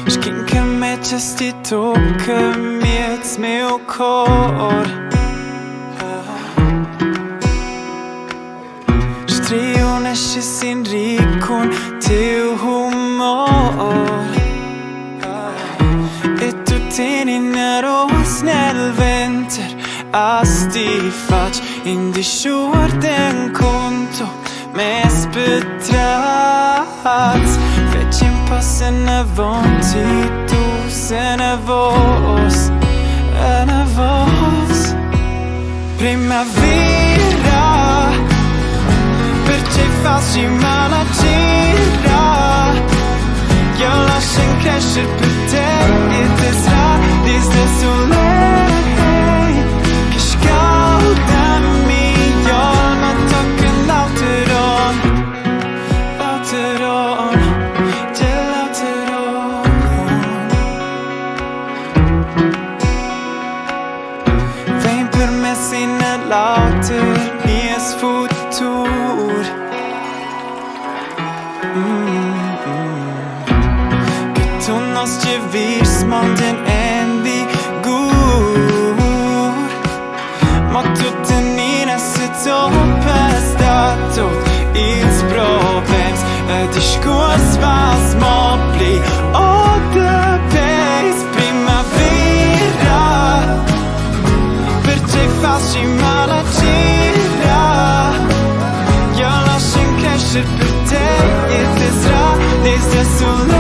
Skincami časti tocca-mi meu cor. Striunesce sin ricon teu humor. E tu tieni nero snäll vinter asti faci in di shorten conto mes betrats fecem passen avanti tu sen a vos primavera per te fazci mala gira io lascio crescer per te e te sarà desde soleil che scaldami io non tocco l'auteron vem per me sina lauter mies futur que tu nos llevis monden en vigor ma tu tenina se toppas dato ils problems de scurs was mobli or the base primavera per te facci mala gira io lascio crescer per te e te sarà desde soleil